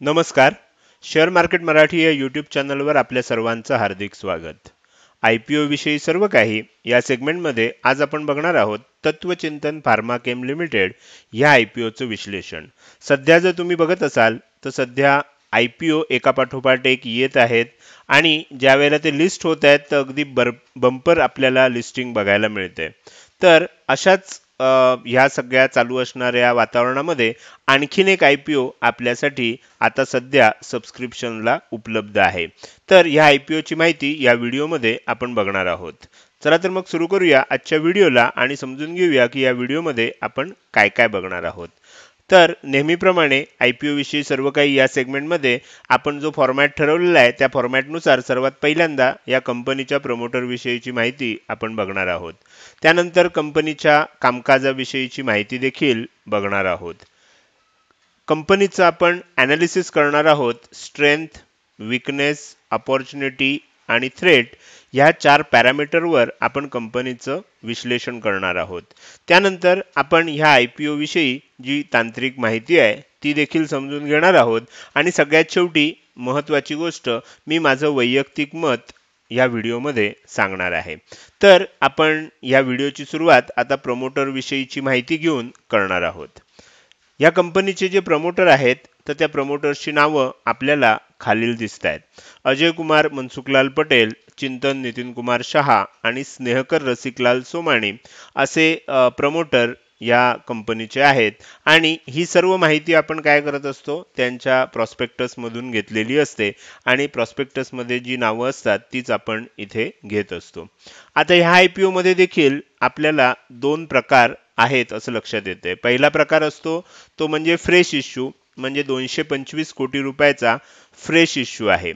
नमस्कार. Share market Marathi या YouTube चॅनलवर आपल्या सर्वांचं हार्दिक स्वागत. IPO विषयी सर्व काही या सेगमेंटमध्ये आज आपण बघणार आहोत तत्वचिंतन फार्माकेम लिमिटेड या IPOचं विश्लेषण. सध्या जर तुम्ही बघत असाल तर सध्या IPO एकापाठोपाठ एक येत आहेत आणि ज्या वेळेला ते लिस्ट होत आहेत तर अगदी बंपर आपल्याला लिस्टिंग बघायला मिळते. तर अशाच ह्या सगळ्या चालू असणाऱ्या वातावरणामध्ये आणखीन एक IPO आपल्यासाठी आता सध्या सबस्क्रिप्शनला उपलब्ध आहे. तर ह्या IPO ची माहिती या व्हिडिओमध्ये आपण बघणार आहोत. चला तर मग सुरू करूया आजच्या व्हिडिओला आणि समजून घेऊया की या व्हिडिओमध्ये आपण काय काय बघणार आहोत. तर नेहमीप्रमाणे IPO विषयी सर्व काही या सेगमेंटमध्ये आपण जो फॉर्मॅट ठरवलेला आहे त्या फॉर्मॅटनुसार सर्वात पहिल्यांदा या कंपनीच्या प्रमोटर विषयीची माहिती आपण बघणार आहोत. त्यानंतर कंपनीच्या कामकाजाविषयीची माहिती देखील बघणार आहोत. कंपनीचं आपण ॲनालिसिस करणार आहोत. स्ट्रेंथ, विकनेस, अपॉर्च्युनिटी आणि थ्रेट ह्या 4 पॅरामीटरवर आपण कंपनीचं विश्लेषण करणार आहोत. त्यानंतर आपण ह्या IPO विषयी जी तांत्रिक माहिती आहे ती देखील समजून घेणार आहोत आणि सगळ्यात शेवटी महत्त्वाची गोष्ट मी माझं वैयक्तिक मत या व्हिडिओमध्ये सांगणार आहे. तर आपण या व्हिडिओची सुरुवात आता प्रमोटर विषयीची माहिती घेऊन करणार आहोत. या कंपनीचे जे प्रमोटर आहेत तर त्या प्रमोटर्सची नावं आपल्याला खालील दिसत आहेत. अजय कुमार मनसुखलाल पटेल, चिंतन नितीन कुमार शहा आणि स्नेहकर रसिकलाल सोमाणी असे प्रमोटर या कंपनीचे आहेत आणि ही सर्व माहिती आपण काय करत असतो त्यांच्या प्रॉस्पेक्टसमधून घेतलेली असते आणि प्रॉस्पेक्टसमध्ये जी नावं असतात तीच आपण इथे घेत असतो. आता ह्या IPO मध्ये देखील आपल्याला 2 प्रकार आहेत असं लक्षात येते. पहिला प्रकार असतो तो म्हणजे फ्रेश इश्यू, म्हणजे 225 कोटी रुपयाचा फ्रेश इश्यू आहे.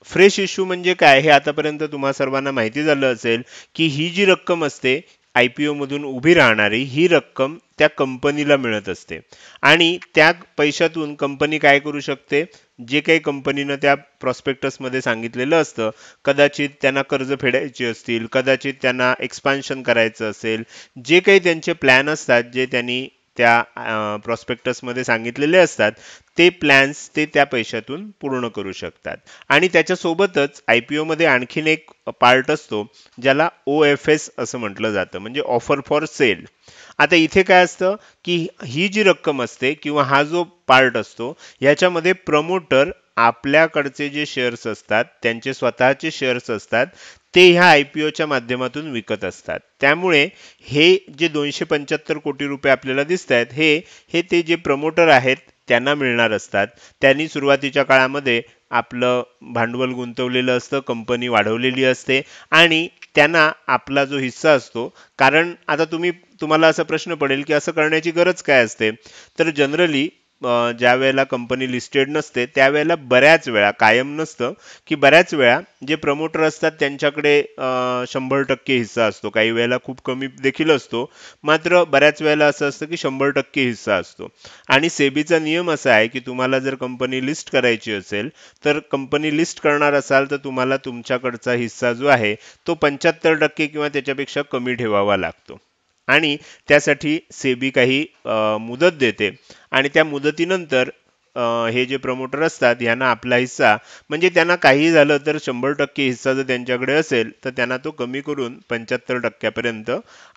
फ्रेश इश्यू म्हणजे काय हे आतापर्यंत तुम्हा सर्वांना माहिती झालं असेल की ही जी रक्कम असते IPO मधून उभी राहणारी ही रक्कम त्या कंपनीला मिळत असते आणि त्या पैशातून कंपनी काय करू शकते, जे काही कंपनीनं त्या प्रॉस्पेक्टसमध्ये सांगितलेलं असतं, कदाचित त्यांना कर्ज फेडायची असतील, कदाचित त्यांना एक्सपान्शन करायचं असेल, जे काही त्यांचे प्लॅन असतात जे त्यांनी त्या प्रॉस्पेक्टसमध्ये सांगितलेले असतात ते प्लॅन्स ते त्या पैशातून पूर्ण करू शकतात. आणि त्याच्यासोबतच IPO मध्ये आणखीन एक पार्ट असतो ज्याला OFS असं म्हटलं जातं, म्हणजे ऑफर फॉर सेल. आता इथे काय असतं की ही जी रक्कम असते किंवा हा जो पार्ट असतो याच्यामध्ये प्रमोटर आपल्याकडचे जे शेअर्स असतात त्यांचे स्वतःचे शेअर्स असतात ते ह्या IPOच्या माध्यमातून विकत असतात. त्यामुळे हे जे 275 कोटी रुपये आपल्याला दिसत आहेत हे ते जे प्रमोटर आहेत त्यांना मिळणार असतात. त्यांनी सुरुवातीच्या काळामध्ये आपलं भांडवल गुंतवलेलं असतं, कंपनी वाढवलेली असते आणि त्यांना आपला जो हिस्सा असतो, कारण आता तुम्हाला असा प्रश्न पडेल की असं करण्याची गरज काय असते, तर जनरली ज्या वेळेला कंपनी लिस्टेड नसते त्यावेळेला बऱ्याच वेळा, कायम नसतं की बऱ्याच वेळा जे प्रमोटर असतात त्यांच्याकडे 100% हिस्सा असतो, काही वेळेला खूप कमी देखील असतो, मात्र बऱ्याच वेळेला असं असतं की 100% हिस्सा असतो. आणि सेबीचा नियम असा आहे की तुम्हाला जर कंपनी लिस्ट करायची असेल तर कंपनी लिस्ट करणार असाल तर तुम्हाला तुमच्याकडचा हिस्सा जो आहे तो 75% किंवा त्याच्यापेक्षा कमी ठेवावा लागतो आणि त्यासाठी सेबी काही मुदत देते आणि त्या मुदतीनंतर हे जे प्रमोटर असतात यांना आपला हिस्सा, म्हणजे त्यांना काही झालं तर 100% हिस्सा जर त्यांच्याकडे असेल तर त्यांना तो कमी करून 75% पर्यंत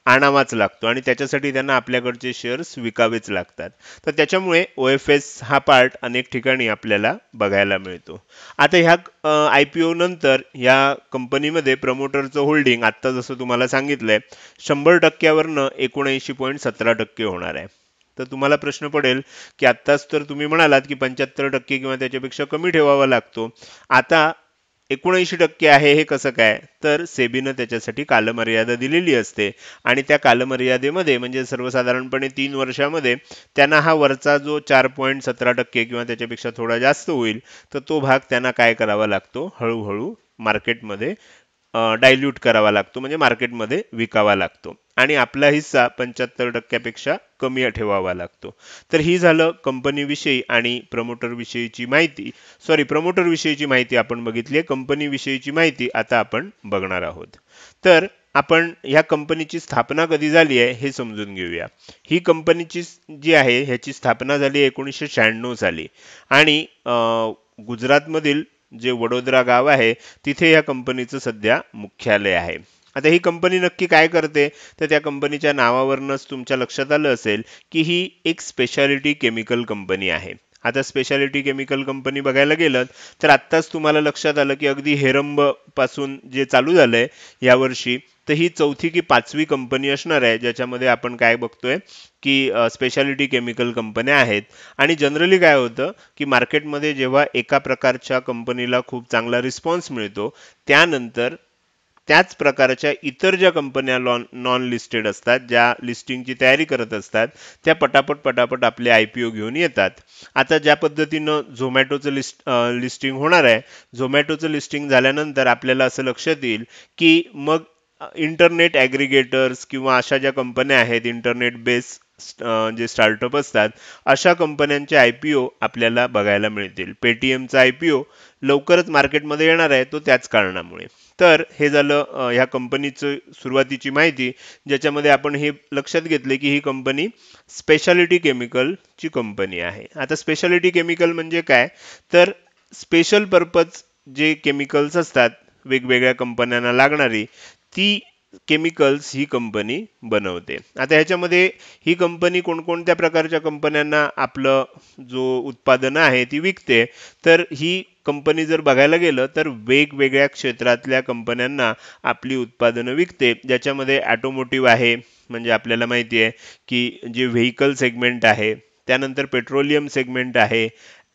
आणावाच लागतो आणि त्याच्यासाठी त्यांना आपल्याकडचे शेअर्स विकावेच लागतात. तर त्याच्यामुळे OFS हा पार्ट अनेक ठिकाणी आपल्याला बघायला मिळतो. आता ह्या IPO नंतर या कंपनीमध्ये प्रमोटरचं होल्डिंग आत्ता जसं तुम्हाला सांगितलंय 100% वरनं 79.17% होणार आहे. तर तुम्हाला प्रश्न पडेल की आत्ताच तर तुम्ही म्हणालात की 75% किंवा त्याच्यापेक्षा कमी ठेवावा लागतो, आता 79% आहे हे कसं काय, तर सेबीनं त्याच्यासाठी कालमर्यादा दिलेली असते आणि त्या कालमर्यादेमध्ये म्हणजे सर्वसाधारणपणे 3 वर्षामध्ये त्यांना हा वरचा जो 4.17% किंवा त्याच्यापेक्षा थोडा जास्त होईल तर तो भाग त्यांना काय करावा लागतो, हळूहळू मार्केटमध्ये डायल्यूट करावा लागतो, म्हणजे मार्केटमध्ये विकावा लागतो आणि आपला हिस्सा 75% पेक्षा कमी ठेवावा लागतो. तर ही झालं कंपनी विषयी आणि प्रमोटर विषयीची माहिती. प्रमोटर विषयीची माहिती आपण बघितली आहे. कंपनी विषयीची माहिती आता आपण बघणार आहोत. तर आपण ह्या कंपनीची स्थापना कधी झाली आहे हे समजून घेऊया. ही कंपनीची जी आहे ह्याची स्थापना झाली 1996 साली आणि गुजरातमधील जे वडोदरा गाव आहे तिथे या कंपनीचं सध्या मुख्यालय आहे. आता ही कंपनी नक्की काय करते, तर त्या कंपनीच्या नावावरूनच तुमच्या लक्षात आलं असेल की ही एक स्पेशालिटी केमिकल कंपनी आहे. आता स्पेशालिटी केमिकल कंपनी बघायला गेलं तर आत्ताच तुम्हाला लक्षात आलं की अगदी हेरंब पासून जे चालू झालंय यावर्षी, तर ही चौथी की पाचवी कंपनी असणार आहे ज्याच्यामध्ये आपण काय बघतोय की स्पेशालिटी केमिकल कंपन्या आहेत. आणि जनरली काय होतं की मार्केटमध्ये जेव्हा एका प्रकारच्या कंपनीला खूप चांगला रिस्पॉन्स मिळतो, त्यानंतर त्याच प्रकारच्या इतर ज्या कंपन्या नॉन लिस्टेड असतात, ज्या लिस्टिंगची तयारी करत असतात, त्या पटापट आपले IPO घेऊन येतात. आता ज्या पद्धतीनं झोमॅटोचं लिस्टिंग होणार आहे, झोमॅटोचं लिस्टिंग झाल्यानंतर आपल्याला असं लक्षात येईल की मग इंटरनेट ॲग्रिगेटर्स किंवा अशा ज्या कंपन्या आहेत इंटरनेट बेस जे स्टार्टअप असतात, अशा कंपन्यांचे IPO आपल्याला बघायला मिळतील. पेटीएमचा IPO लवकरच मार्केटमध्ये येणार आहे, तो त्याच कारणामुळे. तर हे झालं ह्या कंपनीचं सुरुवातीची माहिती, ज्याच्यामध्ये आपण हे लक्षात घेतले की ही कंपनी स्पेशालिटी केमिकलची कंपनी आहे. आता स्पेशालिटी केमिकल म्हणजे काय, तर स्पेशल पर्पज जे केमिकल्स असतात वेगवेगळ्या कंपन्यांना लागणारी, ती केमिकल्स ही कंपनी बनवते. आता ह्याच्यामध्ये ही कंपनी कोणकोणत्या प्रकारच्या कंपन्यांना आपलं जो उत्पादन आहे ती विकते, तर ही कंपनी जर बघायला गेलं तर वेगवेगळ्या क्षेत्रातल्या कंपन्यांना आपली उत्पादनं विकते, ज्याच्यामध्ये ऑटोमोटिव्ह आहे, म्हणजे आपल्याला माहिती आहे की जे व्हेकल सेगमेंट आहे, त्यानंतर पेट्रोलियम सेगमेंट आहे,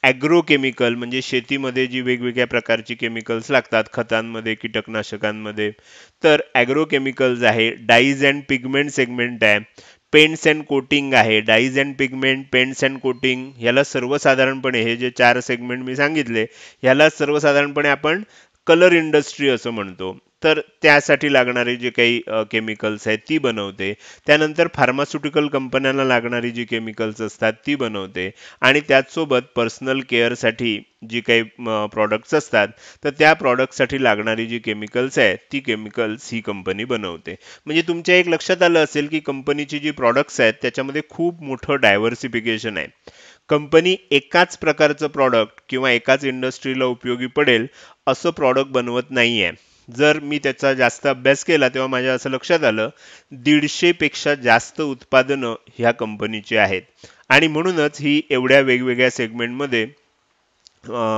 ॲग्रो केमिकल म्हणजे शेतीमध्ये जी वेगवेगळ्या प्रकारची केमिकल्स लागतात खतांमध्ये, कीटकनाशकांमध्ये, तर ॲग्रो केमिकल्स आहे, डाईज अँड पिगमेंट सेगमेंट आहे, पेंट्स अँड कोटिंग आहे. Dies and pigment, paints and coating याला सर्वसाधारणपणे हे जे 4 सेगमेंट मी सांगितले, याला सर्वसाधारणपणे आपण कलर इंडस्ट्री असं म्हणतो. तर त्यासाठी लागणारे जे काही केमिकल्स आहेत ती बनवते. त्यानंतर फार्मास्युटिकल कंपन्यांना लागणारी जी केमिकल्स असतात ती बनवते. आणि त्याचसोबत पर्सनल केअरसाठी जी काही प्रॉडक्ट्स असतात, तर त्या प्रॉडक्टसाठी लागणारी जी केमिकल्स आहेत ती केमिकल्स ही कंपनी बनवते. म्हणजे तुमच्या एक लक्षात आलं असेल की कंपनीची जी प्रॉडक्ट्स आहेत त्याच्यामध्ये खूप मोठं डायव्हर्सिफिकेशन आहे. कंपनी एकाच प्रकारचं प्रॉडक्ट किंवा एकाच इंडस्ट्रीला उपयोगी पडेल असं प्रॉडक्ट बनवत नाहीये. जर मी त्याचा जास्त अभ्यास केला तेव्हा माझ्या असं लक्षात आलं 150 पेक्षा जास्त उत्पादनं ह्या कंपनीची आहेत. आणि म्हणूनच ही एवढ्या वेगवेगळ्या सेगमेंटमध्ये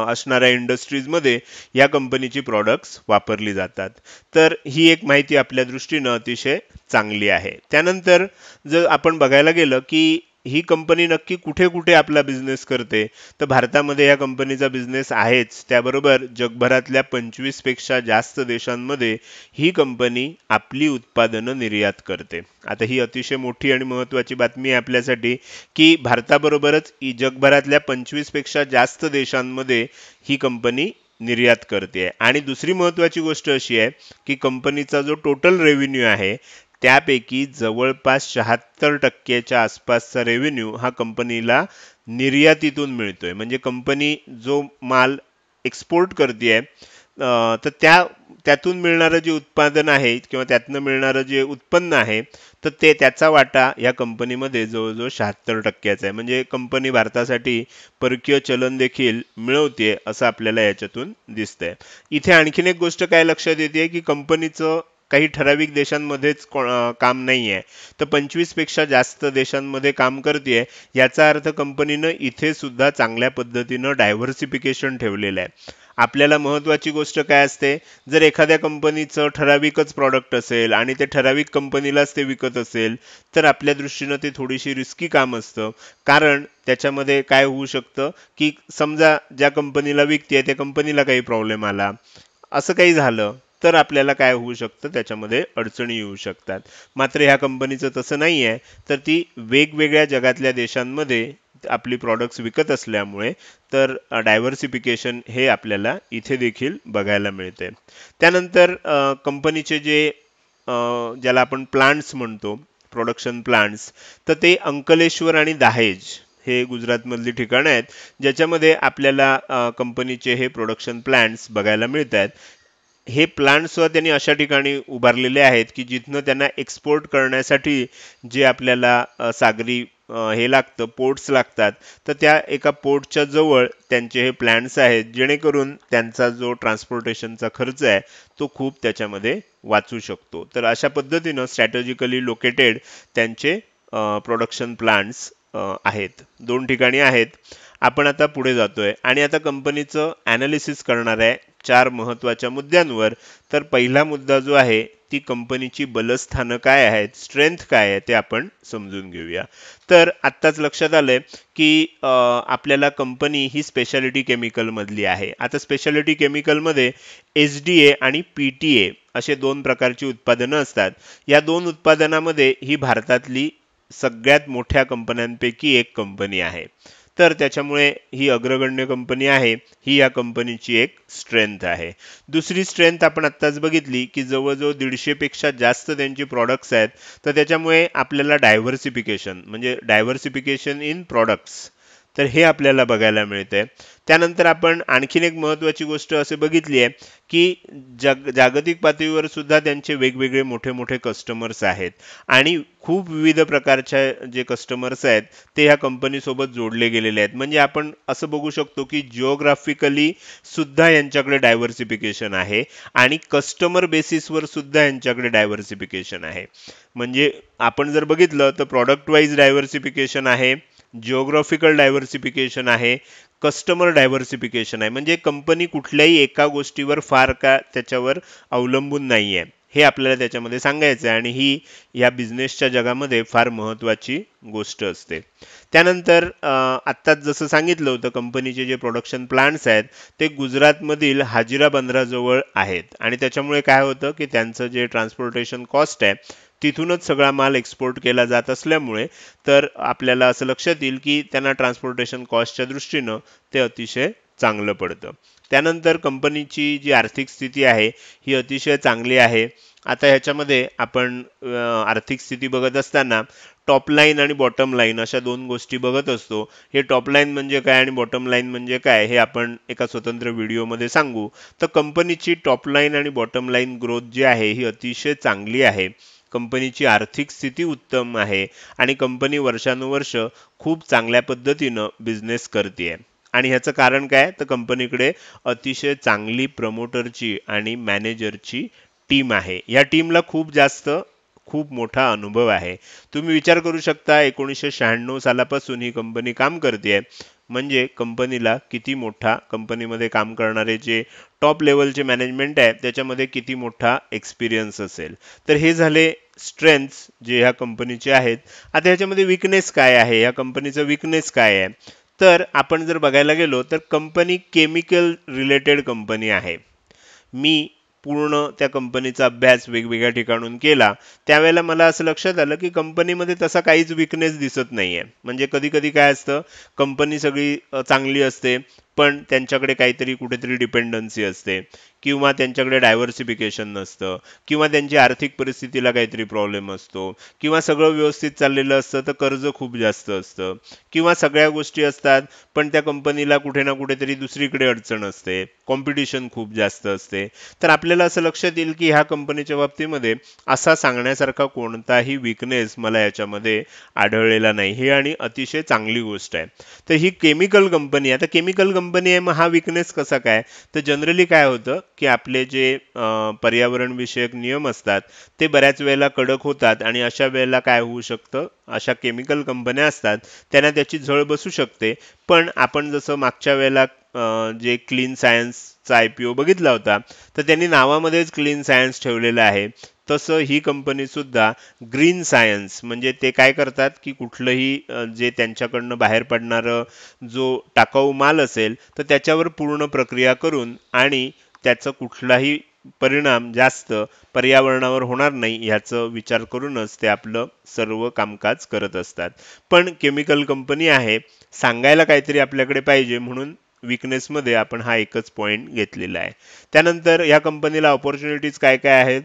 असणाऱ्या इंडस्ट्रीजमध्ये या कंपनीची प्रॉडक्ट्स वापरली जातात. तर ही एक माहिती आपल्या दृष्टीनं अतिशय चांगली आहे. त्यानंतर जर आपण बघायला गेलं की ही कंपनी नक्की कुठे कुठे आपला बिझनेस करते, तर भारतामध्ये या कंपनीचा बिझनेस आहेच, त्याबरोबर जगभरातल्या 25 पेक्षा जास्त देशांमध्ये ही कंपनी आपली उत्पादनं निर्यात करते. आता ही अतिशय मोठी आणि महत्त्वाची बातमी आहे आपल्यासाठी की भारताबरोबरच जगभरातल्या 25 पेक्षा जास्त देशांमध्ये ही कंपनी निर्यात करते. आणि दुसरी महत्त्वाची गोष्ट अशी आहे की कंपनीचा जो टोटल रेव्हेन्यू आहे त्यापैकी जवळपास 76% आसपासचा रेव्हेन्यू हा कंपनीला निर्यातीतून मिळतोय. म्हणजे कंपनी जो माल एक्सपोर्ट करते तर त्यातून मिळणारं जे उत्पादन आहे किंवा त्यातनं मिळणारं जे उत्पन्न आहे, तर त्याचा वाटा या कंपनीमध्ये जवळजवळ 76%चा आहे. म्हणजे कंपनी भारतासाठी परकीय चलन देखील मिळवते असं आपल्याला याच्यातून दिसतंय. इथे आणखीन एक गोष्ट काय लक्षात येते की कंपनीचं काही ठराविक देशांमध्येच काम नाही आहे, तर 25 पेक्षा जास्त देशांमध्ये काम करते. याचा अर्थ कंपनीनं इथे सुद्धा चांगल्या पद्धतीनं डायव्हर्सिफिकेशन ठेवलेलं आहे. आपल्याला महत्त्वाची गोष्ट काय असते, जर एखाद्या कंपनीचं ठराविकच प्रॉडक्ट असेल आणि ते ठराविक कंपनीलाच ते विकत असेल, तर आपल्या दृष्टीनं ते थोडीशी रिस्की काम असतं. कारण त्याच्यामध्ये काय होऊ शकतं की समजा ज्या कंपनीला विकते त्या कंपनीला काही प्रॉब्लेम आला, असं काही झालं तर आपल्याला काय होऊ शकतं, त्याच्यामध्ये अडचणी येऊ शकतात. मात्र ह्या कंपनीचं तसं नाही आहे, तर ती वेगवेगळ्या जगातल्या देशांमध्ये आपली प्रॉडक्ट्स विकत असल्यामुळे तर डायव्हर्सिफिकेशन हे आपल्याला इथे देखील बघायला मिळते. त्यानंतर कंपनीचे जे ज्याला आपण प्लांट्स म्हणतो, प्रोडक्शन प्लांट्स, तर ते अंकलेश्वर आणि दहेज हे गुजरातमधली ठिकाणं आहेत ज्याच्यामध्ये आपल्याला कंपनीचे हे प्रोडक्शन प्लांट्स बघायला मिळतात. हे प्लांट्सवर त्यांनी अशा ठिकाणी उभारलेले आहेत की जिथनं त्यांना एक्सपोर्ट करण्यासाठी जे आपल्याला सागरी हे लागतं, पोर्ट्स लागतात, तर त्या एका पोर्टच्या जवळ त्यांचे हे प्लांट्स आहेत, जेणेकरून त्यांचा जो ट्रान्सपोर्टेशनचा खर्च आहे तो खूप त्याच्यामध्ये वाचू शकतो. तर अशा पद्धतीनं स्ट्रॅटेजिकली लोकेटेड त्यांचे प्रोडक्शन प्लांट्स आहेत. 2 ठिकाणी आहेत. आपण आता पुढे जातोय आणि आता कंपनीचं ॲनालिसिस करणार आहे 4 महत्त्वाच्या मुद्द्यांवर. तर पहिला मुद्दा जो आहे ती कंपनीची बलस्थानं काय आहेत, स्ट्रेंथ काय आहे ते आपण समजून घेऊया. तर आत्ताच लक्षात आलंय की आपल्याला कंपनी ही स्पेशालिटी केमिकल मधली आहे. आता स्पेशालिटी केमिकलमध्ये SDA आणि PTA असे 2 प्रकारची उत्पादनं असतात. या 2 उत्पादनामध्ये ही भारतातली सगळ्यात मोठ्या कंपन्यांपैकी एक कंपनी आहे. तर त्याच्यामुळे ही अग्रगण्य कंपनी आहे. ही या कंपनीची एक स्ट्रेंथ आहे. दुसरी स्ट्रेंथ आपण आत्ताच बघितली की जवळजवळ 150 पेक्षा जास्त त्यांची प्रॉडक्ट्स आहेत. तर त्याच्यामुळे आपल्याला डायव्हर्सिफिकेशन म्हणजे डायव्हर्सिफिकेशन इन प्रॉडक्ट्स तर हे आपल्याला बघायला मिळते. त्यानंतर आपण आणखीन एक महत्त्वाची गोष्ट असे बघितली आहे की जागतिक पातळीवर सुद्धा त्यांचे वेगवेगळे मोठे मोठे कस्टमर्स आहेत आणि खूप विविध प्रकारच्या जे कस्टमर्स आहेत ते ह्या कंपनीसोबत जोडले गेलेले आहेत. म्हणजे आपण असं बघू शकतो की जिओग्राफिकली सुद्धा यांच्याकडे डायव्हर्सिफिकेशन आहे आणि कस्टमर बेसिसवर सुद्धा यांच्याकडे डायव्हर्सिफिकेशन आहे. म्हणजे आपण जर बघितलं तर प्रॉडक्ट वाईज डायव्हर्सिफिकेशन आहे, जिओग्राफिकल डायव्हर्सिफिकेशन आहे, कस्टमर डायव्हर्सिफिकेशन आहे. म्हणजे कंपनी कुठल्याही एका गोष्टीवर फार का त्याच्यावर अवलंबून नाहीये. हे आपल्याला त्याच्यामध्ये सांगायचं आहे आणि ही या बिझनेसच्या जगामध्ये फार महत्त्वाची गोष्ट असते. त्यानंतर आत्ताच जसं सांगितलं होतं कंपनीचे जे प्रोडक्शन प्लांट्स आहेत ते गुजरातमधील हाजिरा बंदराजवळ आहेत आणि त्याच्यामुळे काय होतं की त्यांचं जे ट्रान्सपोर्टेशन कॉस्ट आहे तिथूनच सगळा माल एक्सपोर्ट केला जात असल्यामुळे तर आपल्याला असं लक्षात येईल की त्यांना ट्रान्सपोर्टेशन कॉस्टच्या दृष्टीनं ते अतिशय चांगलं पडतं. त्यानंतर कंपनीची जी आर्थिक स्थिती आहे ही अतिशय चांगली आहे. आता ह्याच्यामध्ये आपण आर्थिक स्थिती बघत असताना टॉप लाईन आणि बॉटम लाईन अशा 2 गोष्टी बघत असतो. हे टॉप लाईन म्हणजे काय आणि बॉटम लाईन म्हणजे काय हे आपण एका स्वतंत्र व्हिडिओमध्ये सांगू. तर कंपनीची टॉप लाईन आणि बॉटम लाईन ग्रोथ जी आहे ही अतिशय चांगली आहे. कंपनीची आर्थिक स्थिती उत्तम आहे आणि कंपनी वर्षानुवर्ष खूप चांगल्या पद्धतीनं बिझनेस करते. आणि ह्याचं कारण काय तर कंपनीकडे अतिशय चांगली प्रमोटरची आणि मॅनेजरची टीम आहे. या टीमला खूप मोठा अनुभव आहे. तुम्ही विचार करू शकता 1996 सालापासून ही कंपनी काम करते. म्हणजे कंपनीला किती मोठा कंपनीमध्ये काम करणारे जे टॉप लेवलचे मॅनेजमेंट आहे त्याच्यामध्ये किती मोठा एक्सपिरियन्स असेल. तर हे झाले स्ट्रेंथ्स जे ह्या कंपनीचे आहेत. आता ह्याच्यामध्ये विकनेस काय आहे, या कंपनीचं विकनेस काय आहे, तर आपण जर बघायला गेलो तर कंपनी केमिकल रिलेटेड कंपनी आहे. मी पूर्ण त्या कंपनीचा अभ्यास वेगवेगळ्या ठिकाणून केला त्यावेळेला मला असं लक्षात आलं की कंपनीमध्ये तसा काहीच विकनेस दिसत नाहीये. म्हणजे कधी कधी काय असतं कंपनी सगळी चांगली असते पण त्यांच्याकडे काहीतरी कुठेतरी डिपेंडन्सी असते किंवा त्यांच्याकडे डायव्हर्सिफिकेशन नसतं किंवा त्यांची आर्थिक परिस्थितीला काहीतरी प्रॉब्लेम असतो किंवा सगळं व्यवस्थित चाललेलं असतं तर कर्ज खूप जास्त असतं किंवा सगळ्या गोष्टी असतात पण त्या कंपनीला कुठे ना कुठेतरी दुसरीकडे अडचण असते, कॉम्पिटिशन खूप जास्त असते. तर आपल्याला असं लक्षात येईल की ह्या कंपनीच्या बाबतीमध्ये असा सांगण्यासारखा कोणताही विकनेस मला याच्यामध्ये आढळलेला नाही. ही आणि अतिशय चांगली गोष्ट आहे. तर ही केमिकल कंपनी आता केमिकल कंपनी आहे मग हा विकनेस कसा काय तर जनरली काय होतं की आपले जे पर्यावरण विषयक नियम असतात ते बऱ्याच वेळेला कडक होतात आणि अशा वेळेला काय होऊ शकतं अशा केमिकल कंपन्या असतात त्यांना त्याची झळ बसू शकते. पण आपण जसं मागच्या वेळेला जे क्लीन सायन्सचा IPO बघितला होता तर त्यांनी नावामध्येच क्लीन सायन्स ठेवलेलं आहे. तसं ही कंपनी सुद्धा ग्रीन सायन्स म्हणजे ते काय करतात की कुठलंही जे त्यांच्याकडनं बाहेर पडणारं जो टाकाऊ माल असेल तर त्याच्यावर पूर्ण प्रक्रिया करून आणि त्याचा कुठलाही परिणाम जास्त पर्यावरणावर होणार नाही ह्याचा विचार करूनच ते आपलं सर्व कामकाज करत असतात. पण केमिकल कंपनी आहे, सांगायला काहीतरी आपल्याकडे पाहिजे म्हणून विकनेसमध्ये आपण हा एकच पॉइंट घेतलेला आहे. त्यानंतर या कंपनीला ऑपॉर्च्युनिटीज काय काय आहेत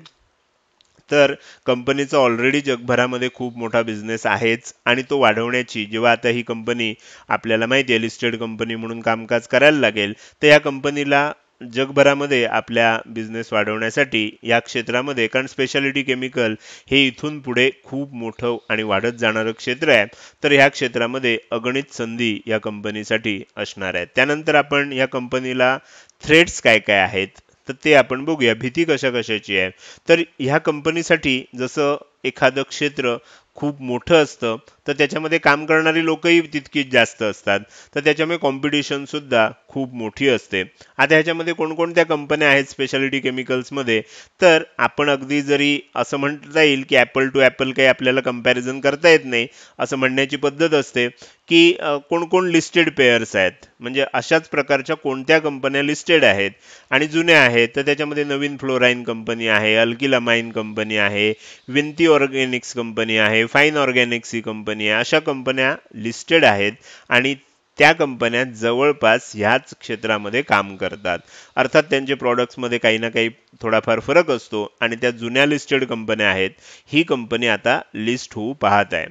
तर कंपनीचा ऑलरेडी जगभरामध्ये खूप मोठा बिझनेस आहेच आणि तो वाढवण्याची जेव्हा आता ही कंपनी आपल्याला माहिती आहे लिस्टेड कंपनी म्हणून कामकाज करायला लागेल तर या कंपनीला जगभरामध्ये आपल्या बिझनेस वाढवण्यासाठी या क्षेत्रामध्ये, कारण स्पेशालिटी केमिकल हे इथून पुढे खूप मोठं आणि वाढत जाणारं क्षेत्र आहे, तर ह्या क्षेत्रामध्ये अगणित संधी या कंपनीसाठी असणार आहेत. त्यानंतर आपण या कंपनीला थ्रेट्स काय काय आहेत तर ते आपण बघूया. भीती कशा कशाची आहे, तर ह्या कंपनीसाठी जसं एखादं क्षेत्र खूप मोठं असतं तर त्याच्यामध्ये काम करणारी लोकही तितकीच जास्त असतात, तर त्याच्यामुळे कॉम्पिटिशन सुद्धा खूप मोठी असते. आता ह्याच्यामध्ये कोणकोणत्या कंपन्या आहेत स्पेशालिटी केमिकल्समध्ये, तर आपण अगदी जरी असं म्हणता येईल की ॲपल टू ॲपल काही आपल्याला कंपॅरिझन करता येत नाही, असं म्हणण्याची पद्धत असते की कोण कोण लिस्टेड पेअर्स आहेत, म्हणजे अशाच प्रकारच्या कोणत्या कंपन्या लिस्टेड आहेत आणि जुन्या आहेत, तर त्याच्यामध्ये नवीन फ्लोराईन कंपनी आहे, अल्किलामाइन कंपनी आहे, विनती ऑर्गॅनिक्स कंपनी आहे, फाईन ऑर्गॅनिक्स ही कंपनी आहे. अशा कंपन्या लिस्टेड आहेत आणि त्या कंपन्या जवळपास ह्याच क्षेत्रामध्ये काम करतात. अर्थात त्यांचे प्रॉडक्ट्समध्ये काही ना काही थोडाफार फरक असतो आणि त्या जुन्या लिस्टेड कंपन्या आहेत, ही कंपनी आता लिस्ट होऊ पाहत आहे.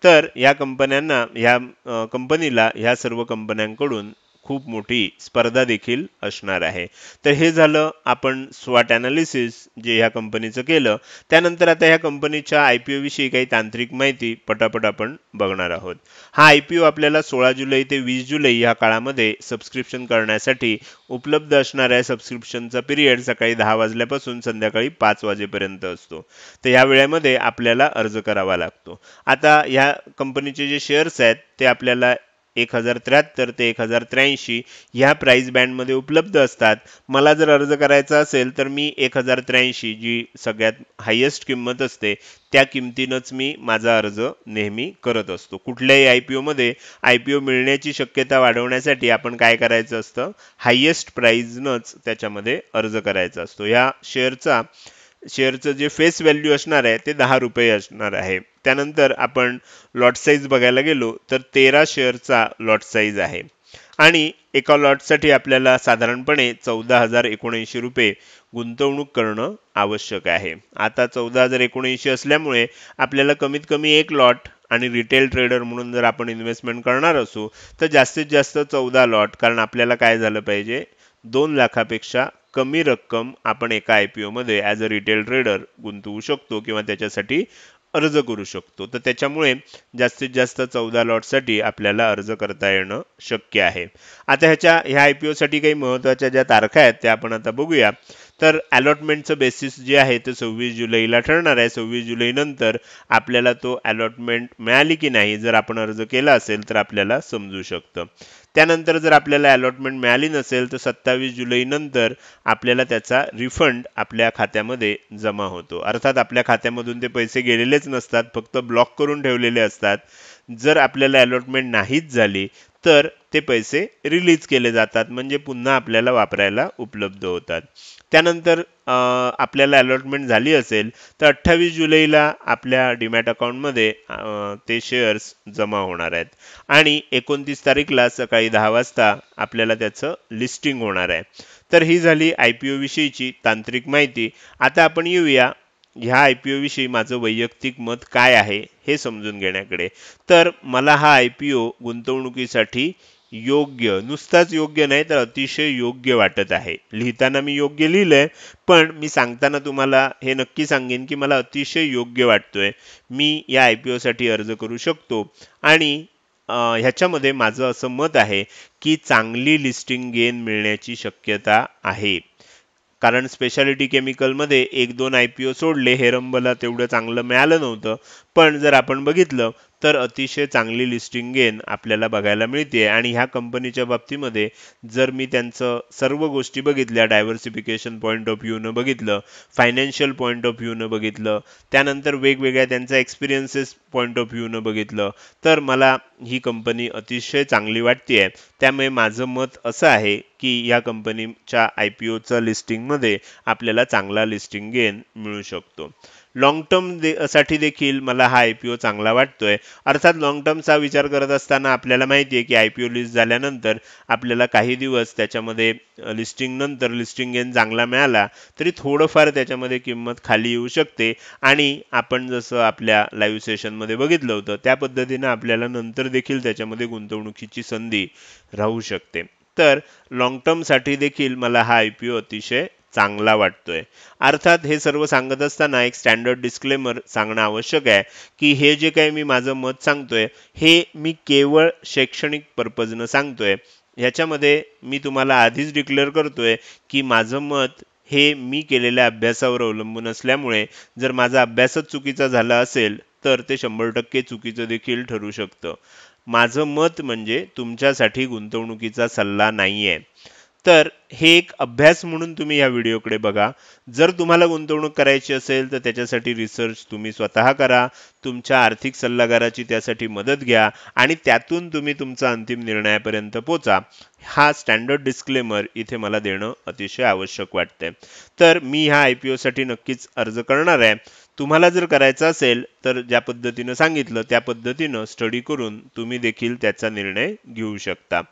तर या कंपन्यांना कंपनीला ह्या सर्व कंपन्यांकडून खूप मोठी स्पर्धा देखील असणार आहे. तर हे झालं आपण स्वॉट ॲनालिसिस जे ह्या कंपनीचं केलं. त्यानंतर आता ह्या कंपनीच्या आयपीओ विषयी काही तांत्रिक माहिती पटापट आपण बघणार आहोत. हा आयपीओ आपल्याला 16 जुलै ते 20 जुलै या काळामध्ये सबस्क्रिप्शन करण्यासाठी उपलब्ध असणार आहे. सबस्क्रिप्शनचा पिरियड सकाळी 10 वाजल्यापासून संध्याकाळी 5 वाजेपर्यंत असतो. तर या वेळेमध्ये आपल्याला अर्ज करावा लागतो. आता ह्या कंपनीचे जे शेअर्स आहेत ते आपल्याला 1073 ते 1083 ह्या प्राइस बँडमध्ये उपलब्ध असतात. मला जर अर्ज करायचा असेल तर मी 1083 जी सगळ्यात हायेस्ट किंमत असते त्या किमतीनंच मी माझा अर्ज नेहमी करत असतो. कुठल्याही आयपीओमध्ये आयपीओ मिळण्याची शक्यता वाढवण्यासाठी आपण काय करायचं असतं, हायेस्ट प्राइजनंच त्याच्यामध्ये अर्ज करायचा असतो. या शेअरचं जे फेस व्हॅल्यू असणार आहे ते 10 रुपये असणार आहे. त्यानंतर आपण लॉट साईज बघायला गेलो तर 13 शेअरचा लॉट साईज आहे आणि एका लॉटसाठी आपल्याला साधारणपणे 14,079 रुपये गुंतवणूक करणं आवश्यक आहे. आता 14,079 असल्यामुळे आपल्याला कमीत कमी एक लॉट आणि रिटेल ट्रेडर म्हणून जर आपण इन्व्हेस्टमेंट करणार असू तर जास्तीत जास्त 14 लॉट, कारण आपल्याला काय झालं पाहिजे, 2 लाखापेक्षा कमी रक्कम आपण एका आयपीओ मध्ये ॲज अ रिटेल ट्रेडर गुंतवू शकतो किंवा त्याच्यासाठी अर्ज करू शकतो. तर त्याच्यामुळे जास्तीत जास्त 14 लॉटसाठी आपल्याला अर्ज करता येणं शक्य आहे. आता ह्या आयपीओसाठी काही महत्त्वाच्या ज्या तारखा आहेत त्या आपण आता बघूया. तर अलॉटमेंटचं बेसिस जे आहे ते 26 जुलैला ठरणार आहे. 26 जुलैनंतर आपल्याला तो अलॉटमेंट मिळाली की नाही जर आपण अर्ज केला असेल तर आपल्याला समजू शकतं. त्यानंतर जर आपल्याला अलॉटमेंट मिळाली नसेल तर 27 जुलैनंतर आपल्याला त्याचा रिफंड आपल्या खात्यामध्ये जमा होतो. अर्थात आपल्या खात्यामधून ते पैसे गेलेलेच नसतात, फक्त ब्लॉक करून ठेवलेले असतात. जर आपल्याला अलॉटमेंट नाहीच झाली तर ते पैसे रिलीज केले जातात, म्हणजे पुन्हा आपल्याला वापरायला उपलब्ध होतात. त्यानंतर आपल्याला अलॉटमेंट झाली असेल तर 28 जुलैला आपल्या डीमॅट अकाउंटमध्ये ते शेअर्स जमा होणार आहेत आणि 29 तारीखला सकाळी 10 वाजता आपल्याला त्याचं लिस्टिंग होणार आहे. तर ही झाली आयपीओ विषयीची तांत्रिक माहिती. आता आपण येऊया ह्या आयपीओ विषयी माझं वैयक्तिक मत काय आहे हे समजून घेण्याकडे. तर मला हा आयपीओ गुंतवणुकीसाठी योग्य, नुसताच योग्य नाही तर अतिशय योग्य वाटत आहे. लिहिताना मी योग्य लिहिलंय, पण मी सांगताना तुम्हाला हे नक्की सांगेन की मला अतिशय योग्य वाटतोय. मी या आयपीओ साठी अर्ज करू शकतो आणि ह्याच्यामध्ये माझं असं मत आहे की चांगली लिस्टिंग गेन मिळण्याची शक्यता आहे. कारण स्पेशालिटी केमिकलमध्ये 1-2 आयपीओ सोडले, हेरंबला तेवढं चांगलं मिळालं नव्हतं, पण जर आपण बघितलं तर अतिशय चांगली लिस्टिंग गेन आपल्याला बघायला मिळते. आणि ह्या कंपनीच्या बाबतीमध्ये जर मी त्यांचं सर्व गोष्टी बघितल्या, डायव्हर्सिफिकेशन पॉईंट ऑफ व्ह्यूनं बघितलं, फायनान्शियल पॉईंट ऑफ व्ह्यूनं बघितलं, त्यानंतर वेगवेगळ्या त्यांचा एक्सपिरियन्सेस पॉईंट ऑफ व्ह्यूनं बघितलं, तर मला ही कंपनी अतिशय चांगली वाटते. त्यामुळे माझं मत असं आहे की या कंपनीच्या आयपीओच्या लिस्टिंगमध्ये आपल्याला चांगला लिस्टिंग गेन मिळू शकतो. लॉंग टर्म साठी देखील मला हा आयपीओ चांगला वाटतोय. अर्थात लॉंग टर्मचा विचार करत असताना आपल्याला माहिती आहे की आयपीओ लिस्ट झाल्यानंतर आपल्याला काही दिवस त्याच्यामध्ये लिस्टिंग नंतर लिस्टिंग गेन चांगला मिळाला तरी थोडंफार त्याच्यामध्ये किंमत खाली येऊ शकते आणि आपण जसं आपल्या लाईव्ह सेशनमध्ये बघितलं होतं त्या पद्धतीनं आपल्याला नंतर देखील त्याच्यामध्ये गुंतवणुकीची संधी राहू शकते. तर लॉंग टर्मसाठी देखील मला हा IPO अतिशय चांगला वाटतोय. अर्थात हे सर्व सांगत असताना एक स्टँडर्ड डिस्क्लेमर सांगणं आवश्यक आहे, की हे जे काही मी माझं मत सांगतोय, हे मी केवळ शैक्षणिक पर्पजनं सांगतोय. ह्याच्यामध्ये मी तुम्हाला आधीच डिक्लेअर करतोय, की माझं मत हे मी केलेल्या अभ्यासावर अवलंबून असल्यामुळे जर माझा अभ्यासच चुकीचा झाला असेल, तर ते 100% चुकीचं देखील ठरू शकतं. माझं मत म्हणजे तुमच्यासाठी गुंतवणुकीचा सल्ला नाहीये. तर हे एक अभ्यास म्हणून तुम्ही या व्हिडिओकडे बघा. जर तुम्हाला गुंतवणूक करायची असेल तर त्याच्यासाठी रिसर्च तुम्ही स्वतः करा. तुमच्या आर्थिक सल्लागाराची त्यासाठी मदत घ्या आणि त्यातून तुम्ही तुमचा अंतिम निर्णयापर्यंत पोहोचा. हा स्टँडर्ड डिस्क्लेमर इथे मला देणं अतिशय आवश्यक वाटतंय. तर मी ह्या IPO साठी नक्कीच अर्ज करणार आहे. तुम्हाला जर करायचं असेल तर ज्या पद्धतीनं सांगितलं त्या पद्धतीनं स्टडी करून तुम्ही देखील त्याचा निर्णय घेऊ शकता.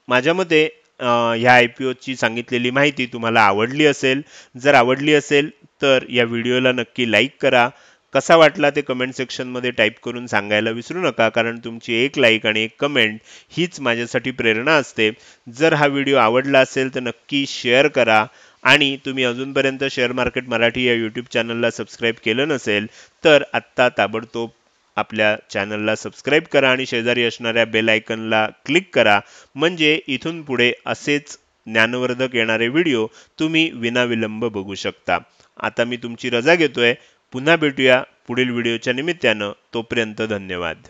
माझ्या मते ह्या IPOची सांगितलेली माहिती तुम्हाला आवडली असेल. जर आवडली असेल तर या व्हिडिओला नक्की लाईक करा. कसा वाटला ते कमेंट सेक्शनमध्ये टाईप करून सांगायला विसरू नका, कारण तुमची एक लाईक आणि एक कमेंट हीच माझ्यासाठी प्रेरणा असते. जर हा व्हिडिओ आवडला असेल तर नक्की शेअर करा आणि तुम्ही अजूनपर्यंत शेअर मार्केट मराठी या यूट्यूब चॅनलला सबस्क्राईब केलं नसेल तर आत्ता ताबडतोब आपल्या चॅनलला सबस्क्राईब करा आणि शेजारी असणाऱ्या बेल आयकनला क्लिक करा. म्हणजे इथून पुढे असेच ज्ञानवर्धक येणारे व्हिडिओ तुम्ही विनाविलंब बघू शकता. आता मी तुमची रजा घेतोय. पुन्हा भेटूया पुढील व्हिडिओच्या निमित्तानं. तोपर्यंत धन्यवाद.